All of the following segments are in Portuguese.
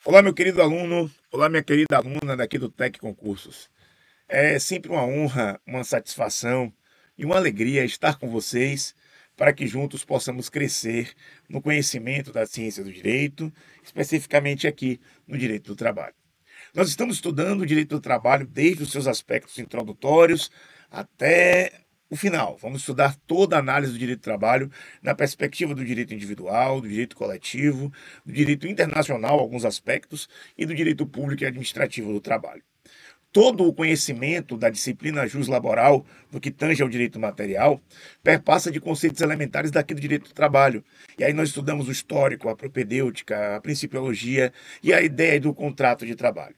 Olá, meu querido aluno, olá, minha querida aluna daqui do Tec Concursos. É sempre uma honra, uma satisfação e uma alegria estar com vocês para que juntos possamos crescer no conhecimento da ciência do direito, especificamente aqui no direito do trabalho. Nós estamos estudando o direito do trabalho desde os seus aspectos introdutórios até o final. Vamos estudar toda a análise do direito do trabalho na perspectiva do direito individual, do direito coletivo, do direito internacional, alguns aspectos, e do direito público e administrativo do trabalho. Todo o conhecimento da disciplina juslaboral, no que tange ao direito material, perpassa de conceitos elementares daqui do direito do trabalho. E aí nós estudamos o histórico, a propedêutica, a principiologia e a ideia do contrato de trabalho.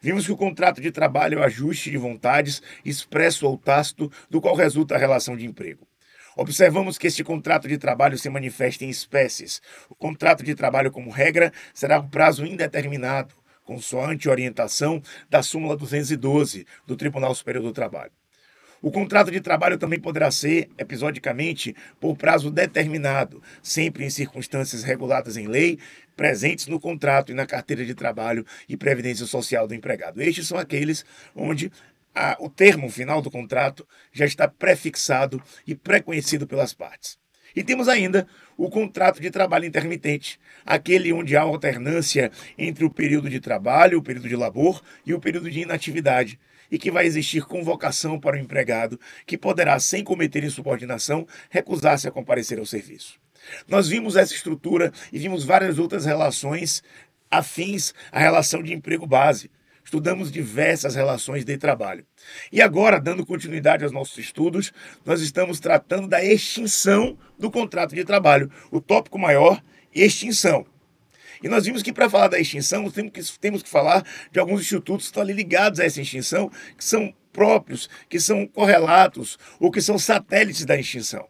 Vimos que o contrato de trabalho é o ajuste de vontades, expresso ou tácito, do qual resulta a relação de emprego. Observamos que este contrato de trabalho se manifesta em espécies. O contrato de trabalho, como regra, será por prazo indeterminado, consoante a orientação da súmula 212 do Tribunal Superior do Trabalho. O contrato de trabalho também poderá ser, episodicamente, por prazo determinado, sempre em circunstâncias reguladas em lei, presentes no contrato e na carteira de trabalho e previdência social do empregado. Estes são aqueles onde o termo final do contrato já está prefixado e pré-conhecido pelas partes. E temos ainda o contrato de trabalho intermitente, aquele onde há alternância entre o período de trabalho, o período de labor e o período de inatividade, e que vai existir convocação para o empregado, que poderá, sem cometer insubordinação, recusar-se a comparecer ao serviço. Nós vimos essa estrutura e vimos várias outras relações afins à relação de emprego base. Estudamos diversas relações de trabalho. E agora, dando continuidade aos nossos estudos, nós estamos tratando da extinção do contrato de trabalho. O tópico maior, extinção. E nós vimos que para falar da extinção, temos que falar de alguns institutos que estão ali ligados a essa extinção, que são próprios, que são correlatos ou que são satélites da extinção.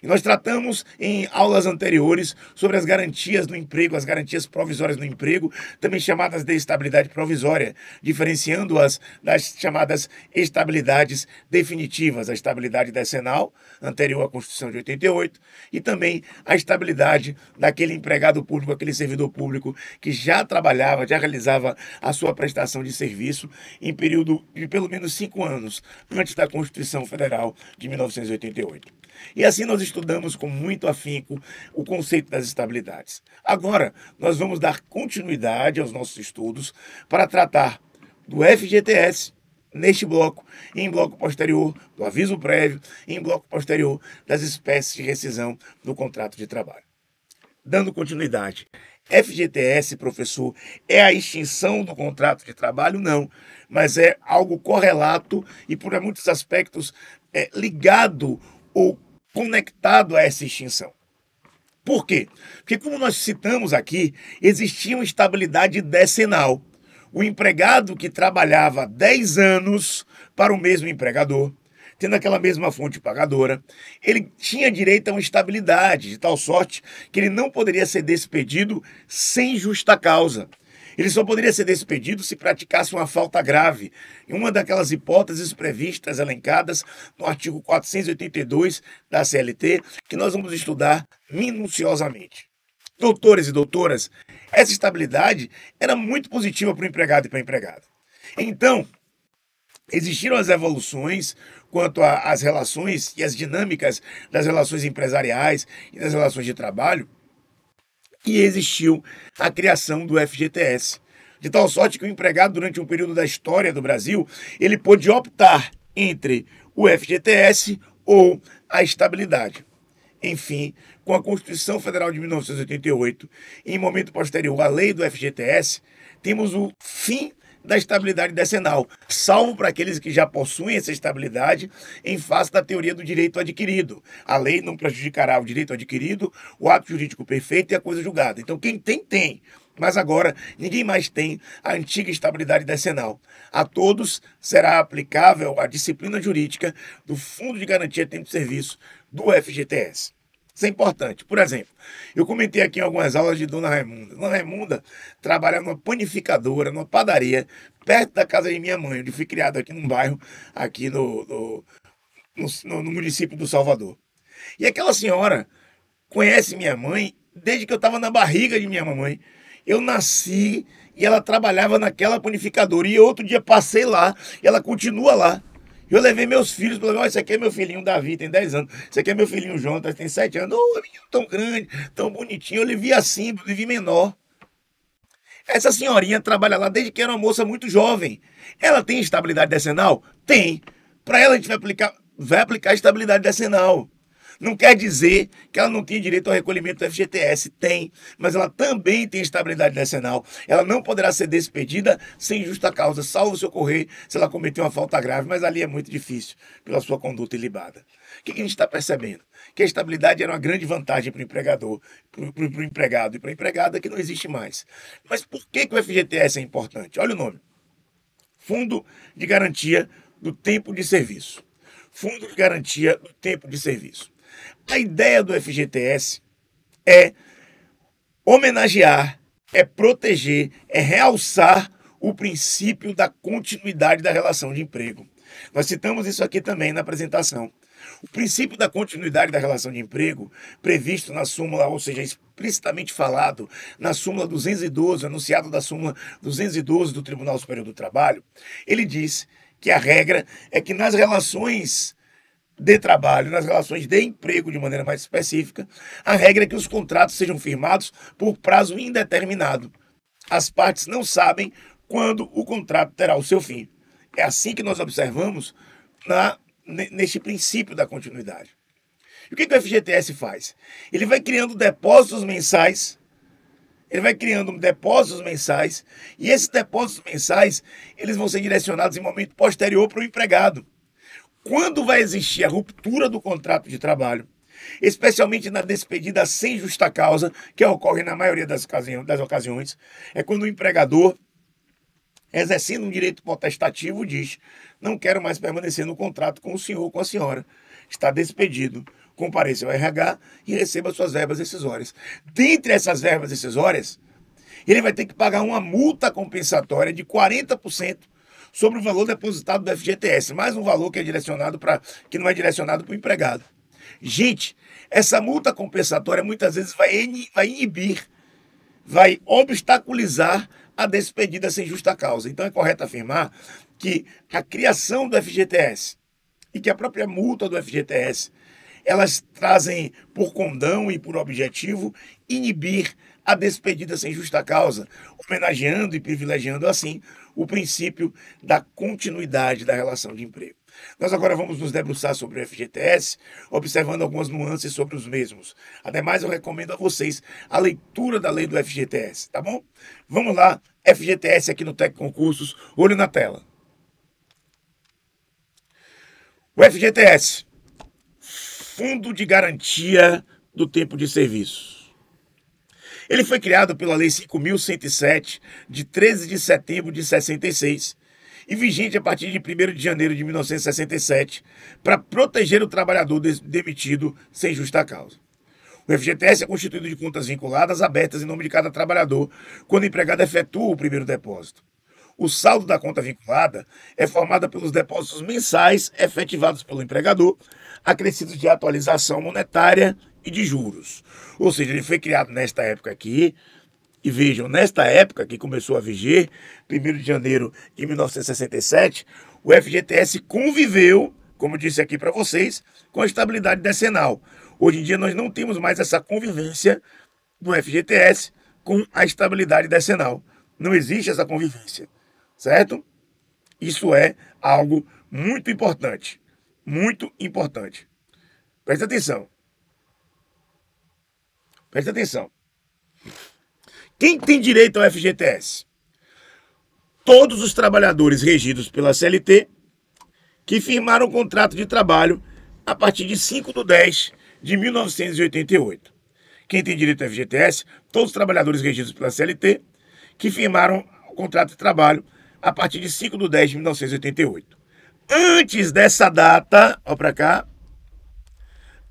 E nós tratamos em aulas anteriores sobre as garantias do emprego, as garantias provisórias do emprego, também chamadas de estabilidade provisória, diferenciando-as das chamadas estabilidades definitivas, a estabilidade decenal, anterior à Constituição de 88, e também a estabilidade daquele empregado público, aquele servidor público que já trabalhava, já realizava a sua prestação de serviço em período de pelo menos 5 anos, antes da Constituição Federal de 1988. E assim nós estudamos com muito afinco o conceito das estabilidades. Agora, nós vamos dar continuidade aos nossos estudos para tratar do FGTS neste bloco, e em bloco posterior do aviso prévio, e em bloco posterior das espécies de rescisão do contrato de trabalho. Dando continuidade, FGTS, professor, é a extinção do contrato de trabalho? Não, mas é algo correlato e, por muitos aspectos, ligado ou conectado a essa extinção. Por quê? Porque, como nós citamos aqui, existia uma estabilidade decenal. O empregado que trabalhava 10 anos para o mesmo empregador, tendo aquela mesma fonte pagadora, ele tinha direito a uma estabilidade, de tal sorte que ele não poderia ser despedido sem justa causa. Ele só poderia ser despedido se praticasse uma falta grave, em uma daquelas hipóteses previstas, elencadas no artigo 482 da CLT, que nós vamos estudar minuciosamente. Doutores e doutoras, essa estabilidade era muito positiva para o empregado e para a empregada. Então, existiram as evoluções quanto às relações e as dinâmicas das relações empresariais e das relações de trabalho, e existiu a criação do FGTS. De tal sorte que o empregado, durante um período da história do Brasil, ele pôde optar entre o FGTS ou a estabilidade. Enfim, com a Constituição Federal de 1988, em momento posterior à lei do FGTS, temos o fim da estabilidade decenal, salvo para aqueles que já possuem essa estabilidade em face da teoria do direito adquirido. A lei não prejudicará o direito adquirido, o ato jurídico perfeito e a coisa julgada. Então quem tem, tem. Mas agora ninguém mais tem a antiga estabilidade decenal. A todos será aplicável a disciplina jurídica do Fundo de Garantia de Tempo de Serviço, do FGTS. Isso é importante. Por exemplo, eu comentei aqui em algumas aulas de Dona Raimunda. Dona Raimunda trabalha numa panificadora, numa padaria, perto da casa de minha mãe, onde fui criado aqui num bairro, aqui no município do Salvador. E aquela senhora conhece minha mãe desde que eu estava na barriga de minha mamãe. Eu nasci e ela trabalhava naquela panificadora. E outro dia passei lá e ela continua lá. Eu levei meus filhos para levar. Esse aqui é meu filhinho Davi, tem 10 anos. Esse aqui é meu filhinho João, tem 7 anos. Ô, menino tão grande, tão bonitinho. Eu lhe vi assim, eu lhe vi menor. Essa senhorinha trabalha lá desde que era uma moça muito jovem. Ela tem estabilidade decenal? Tem. Para ela a gente vai aplicar estabilidade decenal. Não quer dizer que ela não tem direito ao recolhimento do FGTS. Tem, mas ela também tem estabilidade decenal. Ela não poderá ser despedida sem justa causa, salvo se ocorrer se ela cometeu uma falta grave, mas ali é muito difícil pela sua conduta ilibada. O que a gente está percebendo? Que a estabilidade era uma grande vantagem para o empregador, para o empregado e para a empregada, que não existe mais. Mas por que o FGTS é importante? Olha o nome. Fundo de Garantia do Tempo de Serviço. Fundo de Garantia do Tempo de Serviço. A ideia do FGTS é homenagear, é proteger, é realçar o princípio da continuidade da relação de emprego. Nós citamos isso aqui também na apresentação. O princípio da continuidade da relação de emprego, previsto na súmula, ou seja, explicitamente falado na súmula 212, anunciado da súmula 212 do Tribunal Superior do Trabalho, ele diz que a regra é que nas relações de trabalho, nas relações de emprego de maneira mais específica, a regra é que os contratos sejam firmados por prazo indeterminado. As partes não sabem quando o contrato terá o seu fim. É assim que nós observamos neste princípio da continuidade. E o que o FGTS faz? Ele vai criando depósitos mensais, e esses depósitos mensais eles vão ser direcionados em momento posterior para o empregado. Quando vai existir a ruptura do contrato de trabalho, especialmente na despedida sem justa causa, que ocorre na maioria das ocasiões, é quando o empregador, exercendo um direito potestativo, diz: não quero mais permanecer no contrato com o senhor ou com a senhora. Está despedido. Compareça ao RH e receba suas verbas rescisórias. Dentre essas verbas rescisórias, ele vai ter que pagar uma multa compensatória de 40% sobre o valor depositado do FGTS, mais um valor que não é direcionado para o empregado. Gente, essa multa compensatória muitas vezes vai inibir, vai obstaculizar a despedida sem justa causa. Então é correto afirmar que a criação do FGTS e que a própria multa do FGTS, elas trazem por condão e por objetivo inibir a despedida sem justa causa, homenageando e privilegiando assim o princípio da continuidade da relação de emprego. Nós agora vamos nos debruçar sobre o FGTS, observando algumas nuances sobre os mesmos. Ademais, eu recomendo a vocês a leitura da lei do FGTS, tá bom? Vamos lá, FGTS aqui no Tec Concursos, olho na tela. O FGTS, Fundo de Garantia do Tempo de Serviço. Ele foi criado pela Lei 5.107, de 13 de setembro de 66, e vigente a partir de 1º de janeiro de 1967, para proteger o trabalhador demitido sem justa causa. O FGTS é constituído de contas vinculadas abertas em nome de cada trabalhador, quando o empregado efetua o primeiro depósito. O saldo da conta vinculada é formado pelos depósitos mensais efetivados pelo empregador, acrescidos de atualização monetária e de juros. Ou seja, ele foi criado nesta época aqui, e vejam, nesta época que começou a viger, 1º de janeiro de 1967, o FGTS conviveu, como eu disse aqui para vocês, com a estabilidade decenal. Hoje em dia nós não temos mais essa convivência do FGTS com a estabilidade decenal. Não existe essa convivência, certo? Isso é algo muito importante, muito importante. Presta atenção. Presta atenção. Quem tem direito ao FGTS? Todos os trabalhadores regidos pela CLT que firmaram um contrato de trabalho a partir de 5/10 de 1988. Quem tem direito ao FGTS? Todos os trabalhadores regidos pela CLT que firmaram o contrato de trabalho a partir de 5/10 de 1988. Antes dessa data, ó para cá,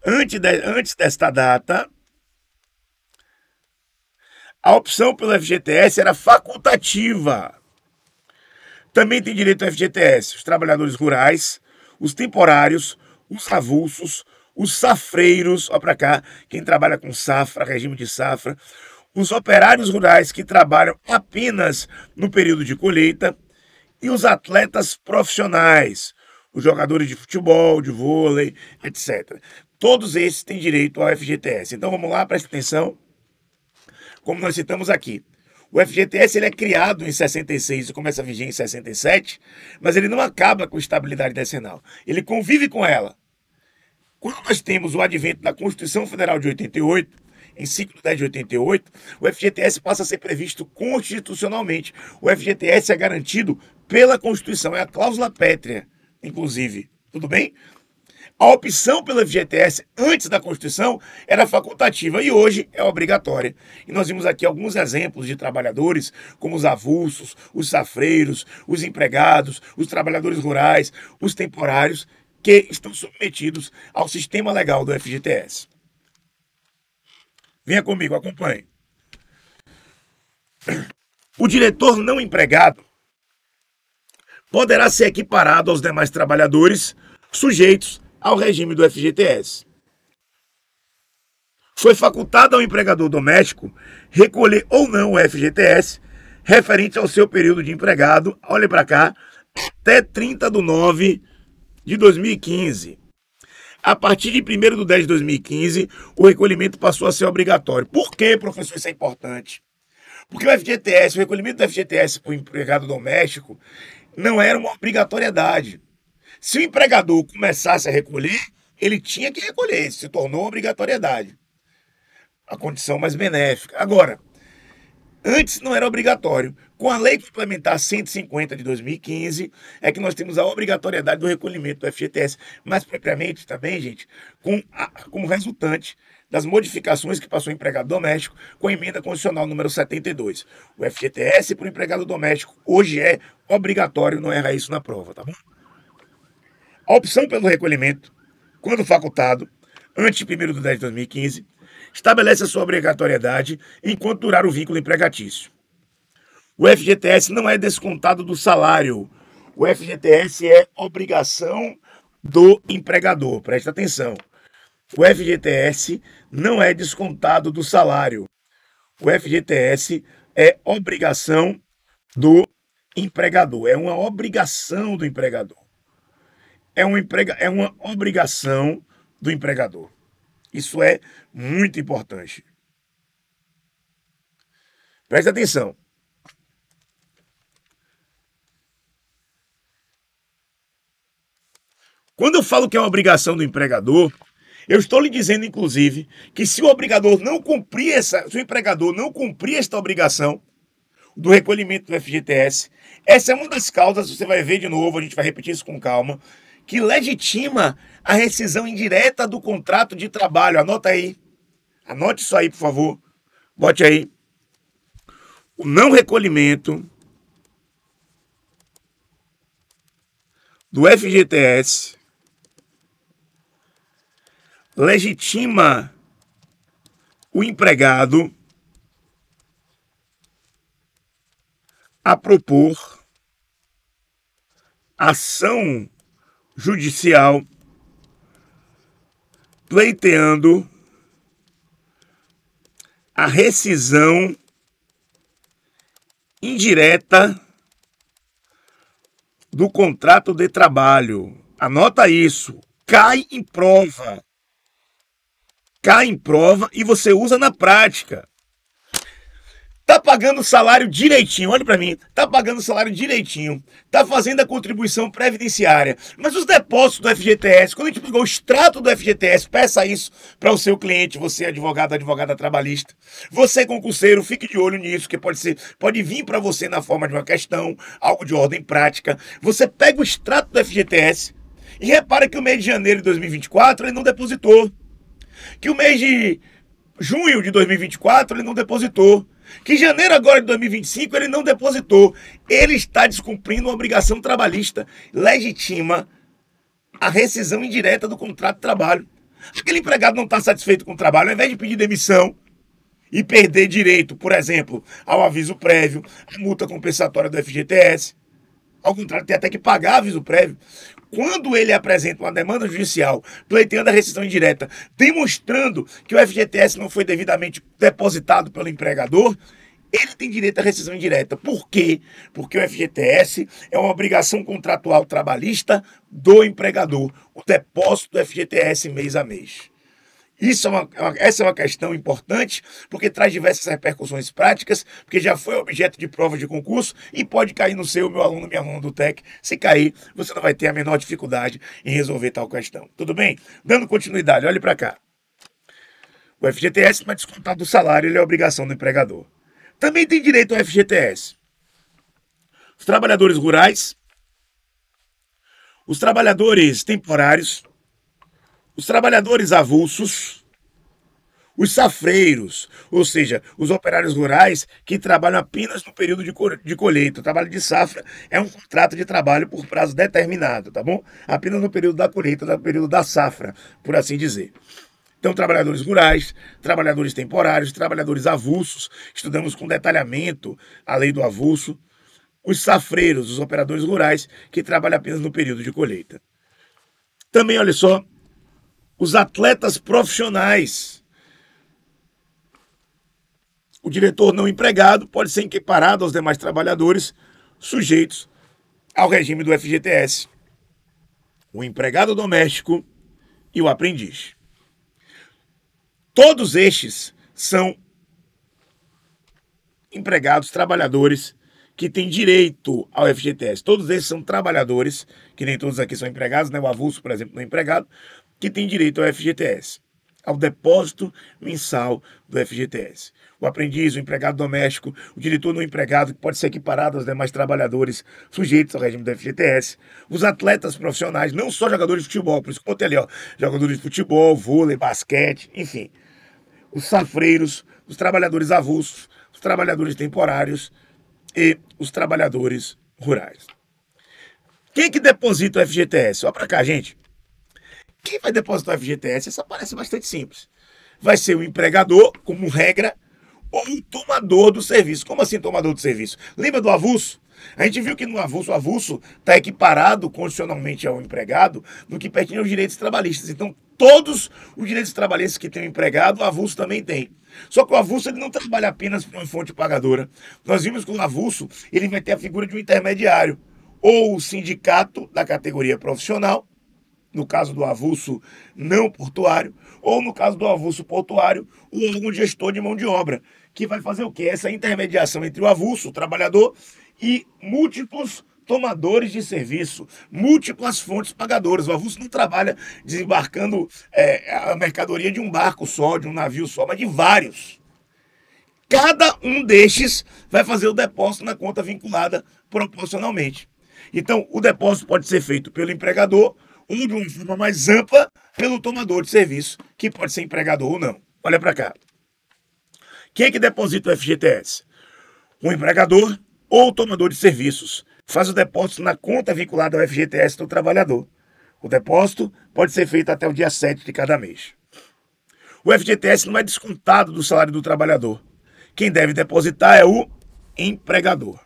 Antes desta data, a opção pelo FGTS era facultativa. Também tem direito ao FGTS os trabalhadores rurais, os temporários, os avulsos, os safreiros, olha para cá, quem trabalha com safra, regime de safra, os operários rurais que trabalham apenas no período de colheita e os atletas profissionais, os jogadores de futebol, de vôlei, etc. Todos esses têm direito ao FGTS. Então vamos lá, presta atenção. Como nós citamos aqui, o FGTS ele é criado em 66 e começa a viger em 67, mas ele não acaba com a estabilidade decenal. Ele convive com ela. Quando nós temos o advento da Constituição Federal de 88, em 5 de 10 de 88, o FGTS passa a ser previsto constitucionalmente. O FGTS é garantido pela Constituição, é a cláusula pétrea, inclusive. Tudo bem? A opção pelo FGTS antes da Constituição era facultativa e hoje é obrigatória. E nós vimos aqui alguns exemplos de trabalhadores, como os avulsos, os safreiros, os empregados, os trabalhadores rurais, os temporários, que estão submetidos ao sistema legal do FGTS. Venha comigo, acompanhe. O diretor não empregado poderá ser equiparado aos demais trabalhadores sujeitos ao regime do FGTS. Foi facultado ao empregador doméstico recolher ou não o FGTS referente ao seu período de empregado, olhe para cá, até 30/9 de 2015. A partir de 1º de 10 de 2015, o recolhimento passou a ser obrigatório. Por que, professor, isso é importante? Porque o FGTS, o recolhimento do FGTS para o empregado doméstico não era uma obrigatoriedade. Se o empregador começasse a recolher, ele tinha que recolher, isso se tornou obrigatoriedade. A condição mais benéfica. Agora, antes não era obrigatório. Com a Lei Complementar 150 de 2015, é que nós temos a obrigatoriedade do recolhimento do FGTS, mais propriamente também, gente, como resultante das modificações que passou o empregado doméstico com a emenda constitucional número 72. O FGTS para o empregado doméstico hoje é obrigatório, não erra isso na prova, tá bom? A opção pelo recolhimento, quando facultado, antes de 1º de 10 de 2015, estabelece a sua obrigatoriedade enquanto durar o vínculo empregatício. O FGTS não é descontado do salário. O FGTS é obrigação do empregador. Presta atenção. O FGTS não é descontado do salário. O FGTS é obrigação do empregador. É uma obrigação do empregador. É uma obrigação do empregador. Isso é muito importante. Presta atenção. Quando eu falo que é uma obrigação do empregador, eu estou lhe dizendo, inclusive, que se o empregador não cumprir esta obrigação do recolhimento do FGTS, essa é uma das causas, você vai ver de novo, a gente vai repetir isso com calma, que legitima a rescisão indireta do contrato de trabalho. Anota aí. Anote isso aí, por favor. Bote aí. O não recolhimento do FGTS legitima o empregado a propor ação judicial pleiteando a rescisão indireta do contrato de trabalho. Anota isso. Cai em prova. Cai em prova e você usa na prática. Tá pagando o salário direitinho, olha para mim, tá pagando o salário direitinho, tá fazendo a contribuição previdenciária, mas os depósitos do FGTS, quando a gente pegou o extrato do FGTS, peça isso para o seu cliente, você advogado, advogada trabalhista, você concurseiro, fique de olho nisso, que pode vir para você na forma de uma questão, algo de ordem prática. Você pega o extrato do FGTS e repara que o mês de janeiro de 2024 ele não depositou, que o mês de junho de 2024 ele não depositou, que em janeiro agora de 2025 ele não depositou. Ele está descumprindo uma obrigação trabalhista. Legitima a rescisão indireta do contrato de trabalho. Aquele empregado não está satisfeito com o trabalho, ao invés de pedir demissão e perder direito, por exemplo, ao aviso prévio, à multa compensatória do FGTS, ao contrário, tem até que pagar aviso prévio. Quando ele apresenta uma demanda judicial pleiteando a rescisão indireta, demonstrando que o FGTS não foi devidamente depositado pelo empregador, ele tem direito à rescisão indireta. Por quê? Porque o FGTS é uma obrigação contratual trabalhista do empregador, o depósito do FGTS mês a mês. Essa é uma questão importante, porque traz diversas repercussões práticas, porque já foi objeto de prova de concurso e pode cair no seu, meu aluno, minha aluna do TEC. Se cair, você não vai ter a menor dificuldade em resolver tal questão. Tudo bem? Dando continuidade, olhe para cá. O FGTS não é descontado do salário, ele é obrigação do empregador. Também tem direito ao FGTS os trabalhadores rurais, os trabalhadores temporários, os trabalhadores avulsos, os safreiros, ou seja, os operários rurais que trabalham apenas no período de colheita. O trabalho de safra é um contrato de trabalho por prazo determinado, tá bom? Apenas no período da colheita, no período da safra, por assim dizer. Então, trabalhadores rurais, trabalhadores temporários, trabalhadores avulsos, estudamos com detalhamento a lei do avulso, os safreiros, os operadores rurais que trabalham apenas no período de colheita. Também, olha só, os atletas profissionais. O diretor não empregado pode ser equiparado aos demais trabalhadores sujeitos ao regime do FGTS. O empregado doméstico e o aprendiz. Todos estes são empregados, trabalhadores que têm direito ao FGTS. Todos esses são trabalhadores, que nem todos aqui são empregados, né? O avulso, por exemplo, não é empregado, que tem direito ao FGTS, ao depósito mensal do FGTS. O aprendiz, o empregado doméstico, o diretor não empregado, que pode ser equiparado aos demais trabalhadores sujeitos ao regime do FGTS. Os atletas profissionais, não só jogadores de futebol, por isso que eu botei ali, ó, jogadores de futebol, vôlei, basquete, enfim. Os safreiros, os trabalhadores avulsos, os trabalhadores temporários e os trabalhadores rurais. Quem que deposita o FGTS? Olha para cá, gente. Quem vai depositar o FGTS? Essa parece bastante simples. Vai ser o empregador, como regra, ou o tomador do serviço. Como assim tomador do serviço? Lembra do avulso? A gente viu que no avulso, o avulso está equiparado constitucionalmente ao empregado no que pertence aos direitos trabalhistas. Então, todos os direitos trabalhistas que tem o empregado, o avulso também tem. Só que o avulso ele não trabalha apenas para uma fonte pagadora. Nós vimos que o avulso ele vai ter a figura de um intermediário, ou o sindicato da categoria profissional, no caso do avulso não portuário, ou no caso do avulso portuário, o órgão gestor de mão de obra, que vai fazer o quê? Essa intermediação entre o avulso, o trabalhador, e múltiplos tomadores de serviço, múltiplas fontes pagadoras. O avulso não trabalha desembarcando a mercadoria de um barco só, de um navio só, mas de vários. Cada um destes vai fazer o depósito na conta vinculada proporcionalmente. Então, o depósito pode ser feito pelo empregador ou, de uma forma mais ampla, pelo tomador de serviço, que pode ser empregador ou não. Olha para cá. Quem é que deposita o FGTS? O empregador ou o tomador de serviços. Faz o depósito na conta vinculada ao FGTS do trabalhador. O depósito pode ser feito até o dia 7 de cada mês. O FGTS não é descontado do salário do trabalhador. Quem deve depositar é o empregador.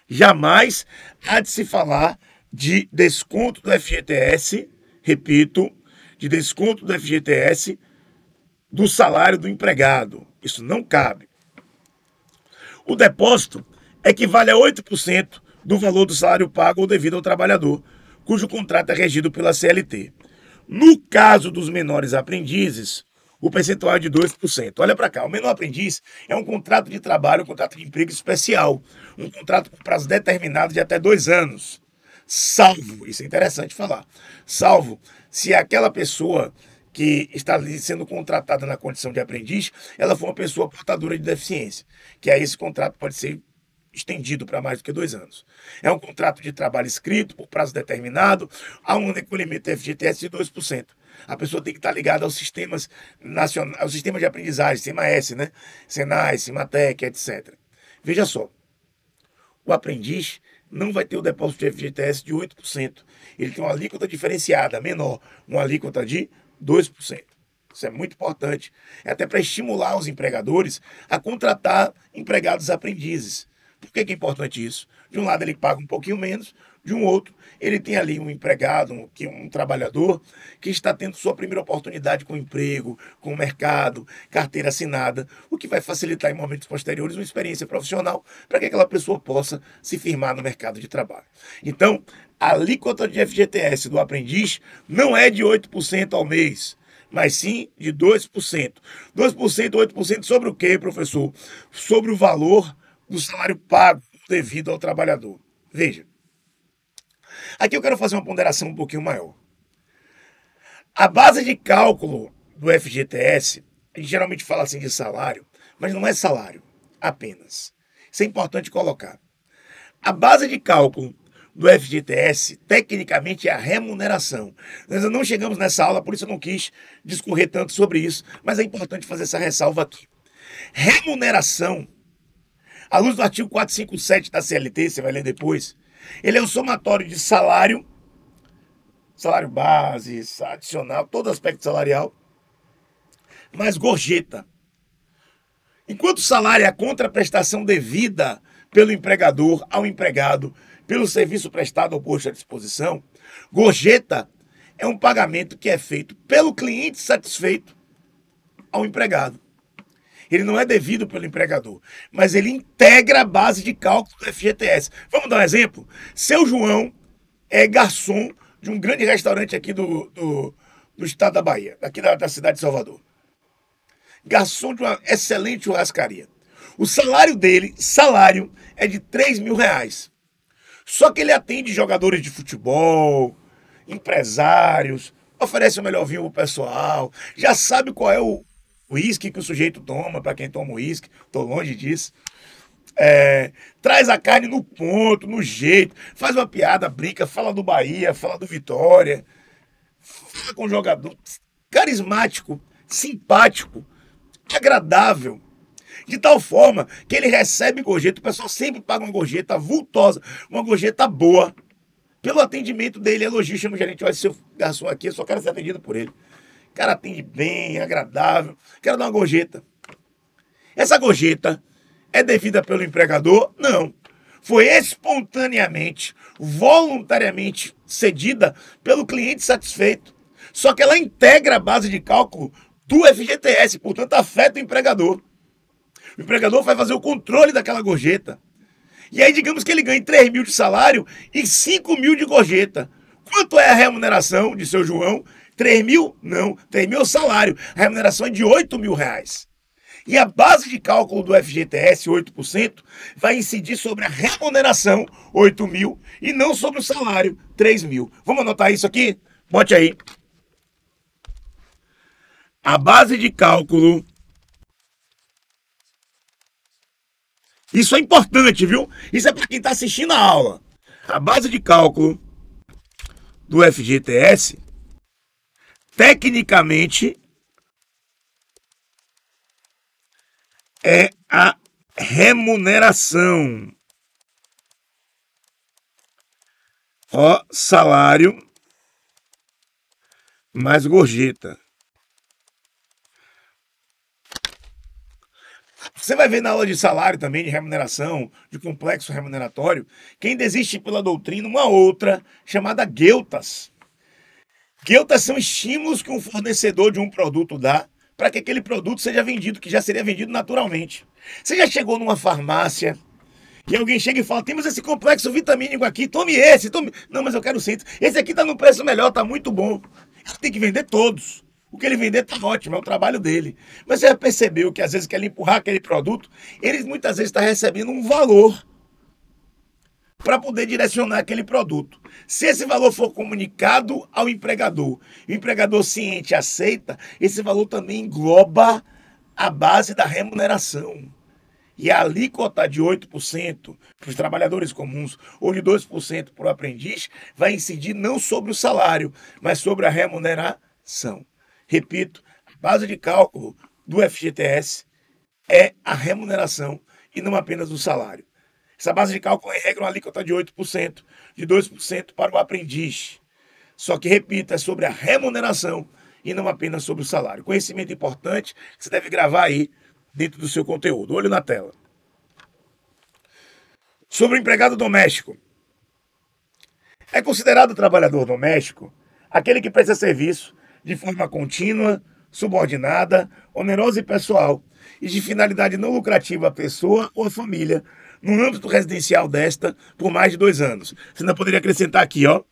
Jamais há de se falar de desconto do FGTS, repito, de desconto do FGTS do salário do empregado. Isso não cabe. O depósito equivale a 8% do valor do salário pago ou devido ao trabalhador, cujo contrato é regido pela CLT. No caso dos menores aprendizes, o percentual é de 2%. Olha para cá, o menor aprendiz é um contrato de trabalho, um contrato de emprego especial, um contrato com prazo determinado de até 2 anos. Salvo, isso é interessante falar, salvo se aquela pessoa que está ali sendo contratada na condição de aprendiz, ela for uma pessoa portadora de deficiência, que aí esse contrato pode ser estendido para mais do que 2 anos. É um contrato de trabalho escrito por prazo determinado, há um recolhimento FGTS de 2%. A pessoa tem que estar ligada aos sistemas nacionais, aos sistemas de aprendizagem, Sistema S, né? Senai, Simatec, etc. Veja só, o aprendiz não vai ter o depósito de FGTS de 8%. Ele tem uma alíquota diferenciada, menor, uma alíquota de 2%. Isso é muito importante. É até para estimular os empregadores a contratar empregados aprendizes. Por que é importante isso? De um lado ele paga um pouquinho menos, de um outro ele tem ali um empregado, um trabalhador que está tendo sua primeira oportunidade com emprego, com o mercado, carteira assinada, o que vai facilitar em momentos posteriores uma experiência profissional para que aquela pessoa possa se firmar no mercado de trabalho. Então, a alíquota de FGTS do aprendiz não é de 8% ao mês, mas sim de 2%. 2%, 8% sobre o quê, professor? Sobre o valor do salário pago devido ao trabalhador. Veja, aqui eu quero fazer uma ponderação um pouquinho maior. A base de cálculo do FGTS, a gente geralmente fala assim de salário, mas não é salário apenas. Isso é importante colocar. A base de cálculo do FGTS, tecnicamente, é a remuneração. Nós ainda não chegamos nessa aula, por isso eu não quis discorrer tanto sobre isso, mas é importante fazer essa ressalva aqui. Remuneração, à luz do artigo 457 da CLT, você vai ler depois, ele é o somatório de salário, salário base, adicional, todo aspecto salarial, mais gorjeta. Enquanto salário é a contraprestação devida pelo empregador ao empregado pelo serviço prestado ou posto à disposição, gorjeta é um pagamento que é feito pelo cliente satisfeito ao empregado. Ele não é devido pelo empregador, mas ele integra a base de cálculo do FGTS. Vamos dar um exemplo? Seu João é garçom de um grande restaurante aqui do estado da Bahia, aqui da cidade de Salvador. Garçom de uma excelente churrascaria. O salário dele, é de R$3.000. Só que ele atende jogadores de futebol, empresários, oferece o melhor vinho pro pessoal, já sabe qual é o uísque que o sujeito toma, para quem toma uísque, tô longe disso. Traz a carne no ponto, no jeito, faz uma piada, brinca, fala do Bahia, fala do Vitória, fala com o jogador, carismático, simpático, agradável, de tal forma que ele recebe gorjeta, o pessoal sempre paga uma gorjeta vultosa, uma gorjeta boa, pelo atendimento dele, elogio, chama o gerente, olha, seu garçom aqui, eu só quero ser atendido por ele. O cara atende bem, agradável, quero dar uma gorjeta. Essa gorjeta é devida pelo empregador? Não. Foi espontaneamente, voluntariamente cedida pelo cliente satisfeito. Só que ela integra a base de cálculo do FGTS, portanto afeta o empregador. O empregador vai fazer o controle daquela gorjeta. E aí digamos que ele ganhe 3.000 de salário e 5.000 de gorjeta. Quanto é a remuneração de seu João? 3.000? Não, 3.000 é o salário. A remuneração é de R$8.000. E a base de cálculo do FGTS, 8%, vai incidir sobre a remuneração, 8.000, e não sobre o salário, 3.000. Vamos anotar isso aqui? Bote aí. A base de cálculo... Isso é importante, viu? Isso é para quem está assistindo a aula. A base de cálculo do FGTS, tecnicamente, é a remuneração. Ó, salário mais gorjeta. Você vai ver na aula de salário também, de remuneração, de complexo remuneratório, que ainda existe pela doutrina uma outra chamada gueltas. Gueltas são estímulos que um fornecedor de um produto dá para que aquele produto seja vendido, que já seria vendido naturalmente. Você já chegou numa farmácia e alguém chega e fala, temos esse complexo vitamínico aqui, tome esse, tome... Não, mas eu quero centro. Esse aqui está no preço melhor, está muito bom. Ele tem que vender todos. O que ele vender tá ótimo, é o trabalho dele. Mas você já percebeu que às vezes quer empurrar aquele produto, ele muitas vezes está recebendo um valor para poder direcionar aquele produto. Se esse valor for comunicado ao empregador, e o empregador ciente aceita, esse valor também engloba a base da remuneração. E a alíquota de 8% para os trabalhadores comuns ou de 2% para o aprendiz vai incidir não sobre o salário, mas sobre a remuneração. Repito, a base de cálculo do FGTS é a remuneração e não apenas o salário. Essa base de cálculo, em regra, uma alíquota de 8%, de 2% para o aprendiz. Só que, repito, é sobre a remuneração e não apenas sobre o salário. Conhecimento importante que você deve gravar aí dentro do seu conteúdo. Olho na tela. Sobre o empregado doméstico. É considerado trabalhador doméstico aquele que presta serviço de forma contínua, subordinada, onerosa e pessoal, e de finalidade não lucrativa à pessoa ou à família, no âmbito residencial desta, por mais de 2 anos. Você ainda poderia acrescentar aqui, ó,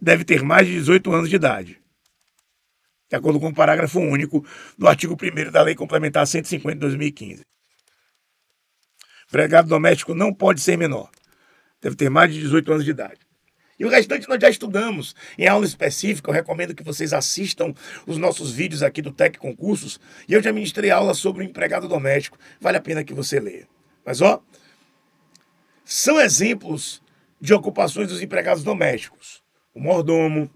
deve ter mais de 18 anos de idade. De acordo com o parágrafo único do artigo 1º da Lei Complementar 150 de 2015. Empregado doméstico não pode ser menor. Deve ter mais de 18 anos de idade. E o restante nós já estudamos em aula específica. Eu recomendo que vocês assistam os nossos vídeos aqui do Tec Concursos. E eu já ministrei aula sobre o empregado doméstico. Vale a pena que você leia. Mas, ó, são exemplos de ocupações dos empregados domésticos. O mordomo,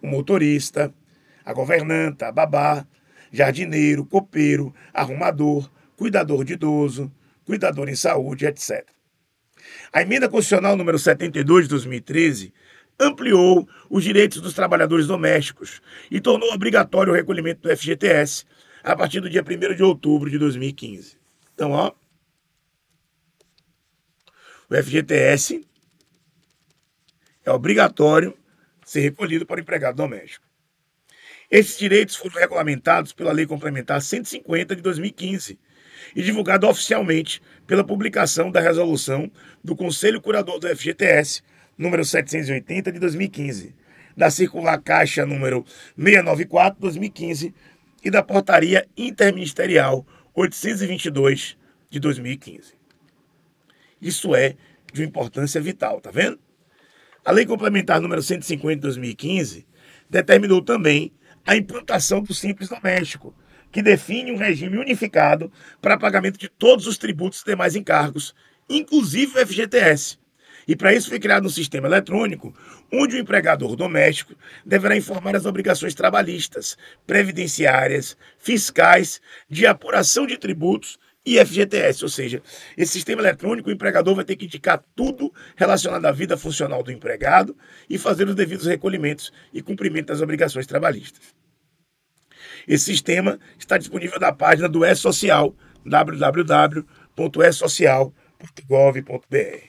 o motorista, a governanta, a babá, jardineiro, copeiro, arrumador, cuidador de idoso, cuidador em saúde, etc. A emenda constitucional número 72 de 2013 ampliou os direitos dos trabalhadores domésticos e tornou obrigatório o recolhimento do FGTS a partir do dia 1º de outubro de 2015. Então, ó, o FGTS é obrigatório ser recolhido para o empregado doméstico. Esses direitos foram regulamentados pela Lei Complementar 150 de 2015 e divulgado oficialmente pela publicação da resolução do Conselho Curador do FGTS, número 780 de 2015, da Circular Caixa número 694 de 2015 e da Portaria Interministerial 822 de 2015. Isso é de uma importância vital, tá vendo? A Lei Complementar número 150 de 2015 determinou também a implantação do Simples Doméstico, que define um regime unificado para pagamento de todos os tributos e demais encargos, inclusive o FGTS. E para isso foi criado um sistema eletrônico, onde o empregador doméstico deverá informar as obrigações trabalhistas, previdenciárias, fiscais, de apuração de tributos e FGTS. Ou seja, esse sistema eletrônico, o empregador vai ter que indicar tudo relacionado à vida funcional do empregado e fazer os devidos recolhimentos e cumprimento das obrigações trabalhistas. Esse sistema está disponível na página do E-Social, www.esocial.gov.br.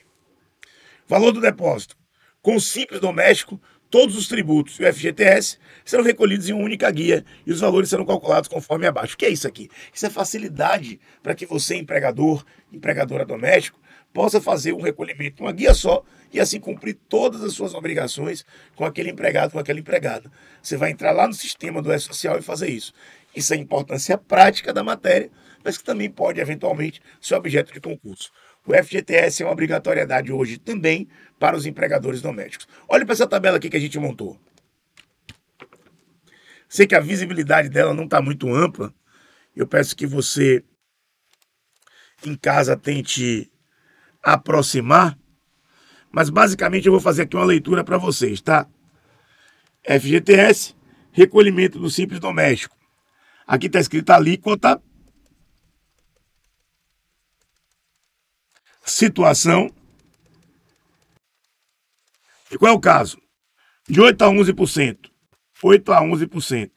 Valor do depósito. Com o Simples Doméstico, todos os tributos e o FGTS serão recolhidos em uma única guia e os valores serão calculados conforme abaixo. O que é isso aqui? Isso é facilidade para que você, empregador, empregadora doméstico, possa fazer um recolhimento, uma guia só, e assim cumprir todas as suas obrigações com aquele empregado, com aquela empregada. Você vai entrar lá no sistema do E-Social e fazer isso. Isso é a importância prática da matéria, mas que também pode, eventualmente, ser objeto de concurso. O FGTS é uma obrigatoriedade hoje também para os empregadores domésticos. Olha para essa tabela aqui que a gente montou. Sei que a visibilidade dela não está muito ampla. Eu peço que você, em casa, tente aproximar. Mas, basicamente, eu vou fazer aqui uma leitura para vocês, tá? FGTS, recolhimento do Simples Doméstico. Aqui está escrito alíquota, situação. E qual é o caso? De 8 a 11%. 8 a 11%.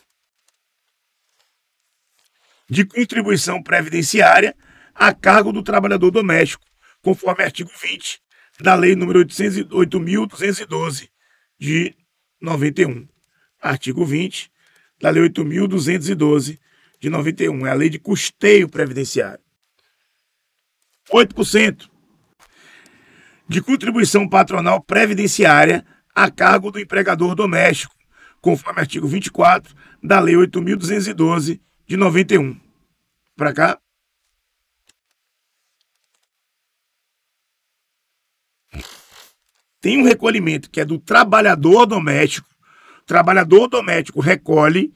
De contribuição previdenciária a cargo do trabalhador doméstico, conforme artigo 20 da Lei número 8.212 de 91. Artigo 20 da Lei 8.212 de 91. É a lei de custeio previdenciário. 8% de contribuição patronal previdenciária a cargo do empregador doméstico, conforme artigo 24 da Lei 8.212 de 91. Para cá. Tem um recolhimento que é do trabalhador doméstico. O trabalhador doméstico recolhe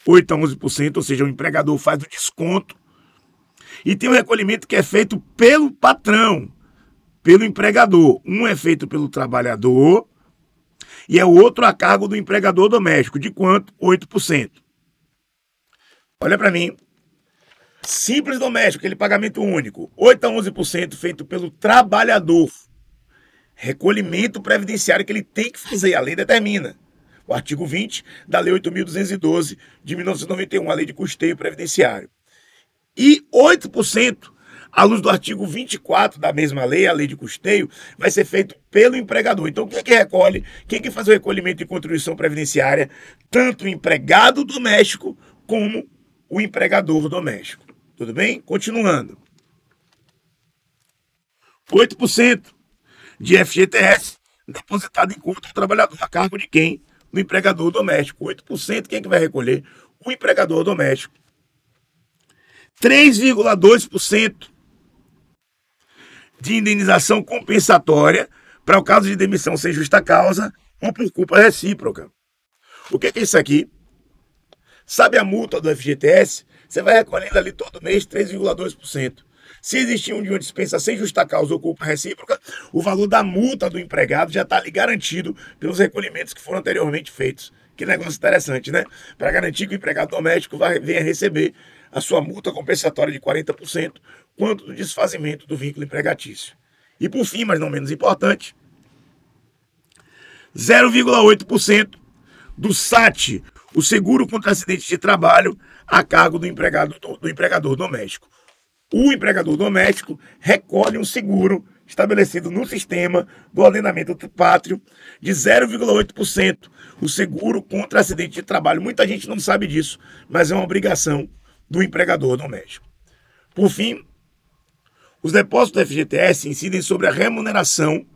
8 a 11%, ou seja, o empregador faz o desconto. E tem um recolhimento que é feito pelo patrão, pelo empregador. Um é feito pelo trabalhador e é o outro a cargo do empregador doméstico. De quanto? 8%. Olha para mim. Simples Doméstico, aquele pagamento único. 8 a 11% feito pelo trabalhador. recolhimento previdenciário que ele tem que fazer, a lei determina. O artigo 20 da Lei 8.212 de 1991, a Lei de Custeio Previdenciário. E 8%, à luz do artigo 24 da mesma lei, a Lei de Custeio, vai ser feito pelo empregador. Então, quem que recolhe, quem que faz o recolhimento de contribuição previdenciária? Tanto o empregado doméstico como o empregador doméstico. Tudo bem? Continuando. 8% de FGTS depositado em conta do trabalhador, a cargo de quem? Do empregador doméstico. 8%, quem é que vai recolher? O empregador doméstico. 3,2% de indenização compensatória para o caso de demissão sem justa causa ou por culpa recíproca. O que é isso aqui? Sabe a multa do FGTS? Você vai recolhendo ali todo mês 3,2%. Se existir uma dispensa sem justa causa ou culpa recíproca, o valor da multa do empregado já está ali garantido pelos recolhimentos que foram anteriormente feitos. Que negócio interessante, né? Para garantir que o empregado doméstico venha receber a sua multa compensatória de 40% quanto do desfazimento do vínculo empregatício. E por fim, mas não menos importante, 0,8% do SAT, o seguro contra acidente de trabalho, a cargo do empregador doméstico. O empregador doméstico recolhe um seguro estabelecido no sistema do ordenamento pátrio de 0,8%, o seguro contra acidente de trabalho. Muita gente não sabe disso, mas é uma obrigação do empregador doméstico. Por fim, os depósitos do FGTS incidem sobre a remuneração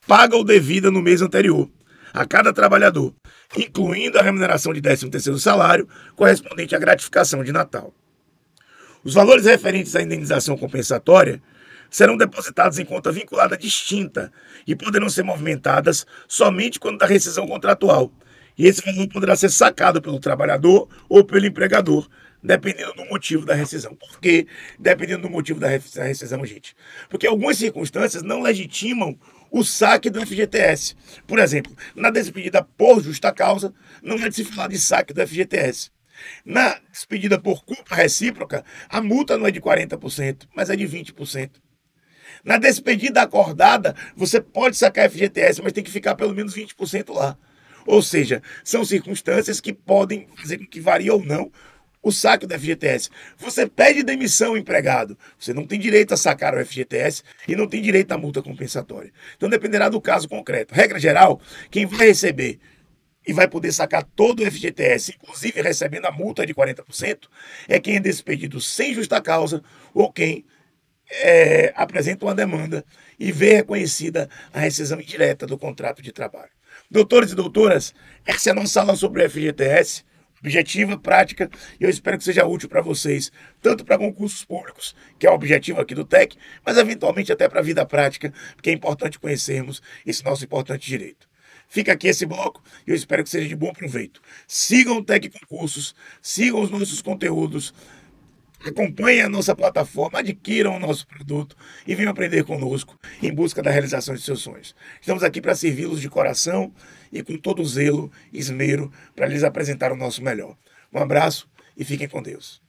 paga ou devida no mês anterior a cada trabalhador, incluindo a remuneração de 13º salário correspondente à gratificação de Natal. Os valores referentes à indenização compensatória serão depositados em conta vinculada distinta e poderão ser movimentadas somente quando da rescisão contratual. E esse valor poderá ser sacado pelo trabalhador ou pelo empregador, dependendo do motivo da rescisão. Por quê? Dependendo do motivo da rescisão, gente. Porque algumas circunstâncias não legitimam o saque do FGTS. Por exemplo, na despedida por justa causa, não é de se falar de saque do FGTS. Na despedida por culpa recíproca, a multa não é de 40%, mas é de 20%. Na despedida acordada, você pode sacar FGTS, mas tem que ficar pelo menos 20% lá. Ou seja, são circunstâncias que podem fazer com que varie ou não o saque do FGTS. Você pede demissão ao empregado, você não tem direito a sacar o FGTS e não tem direito à multa compensatória. Então dependerá do caso concreto. Regra geral, quem vai receber e vai poder sacar todo o FGTS, inclusive recebendo a multa de 40%, é quem é despedido sem justa causa ou quem apresenta uma demanda e vê reconhecida a rescisão indireta do contrato de trabalho. Doutores e doutoras, essa é a nossa aula sobre o FGTS, objetiva, prática, e eu espero que seja útil para vocês, tanto para concursos públicos, que é o objetivo aqui do TEC, mas eventualmente até para a vida prática, porque é importante conhecermos esse nosso importante direito. Fica aqui esse bloco e eu espero que seja de bom proveito. Sigam o TEC Concursos, sigam os nossos conteúdos, acompanhem a nossa plataforma, adquiram o nosso produto e venham aprender conosco em busca da realização de seus sonhos. Estamos aqui para servi-los de coração e com todo zelo e esmero para lhes apresentar o nosso melhor. Um abraço e fiquem com Deus.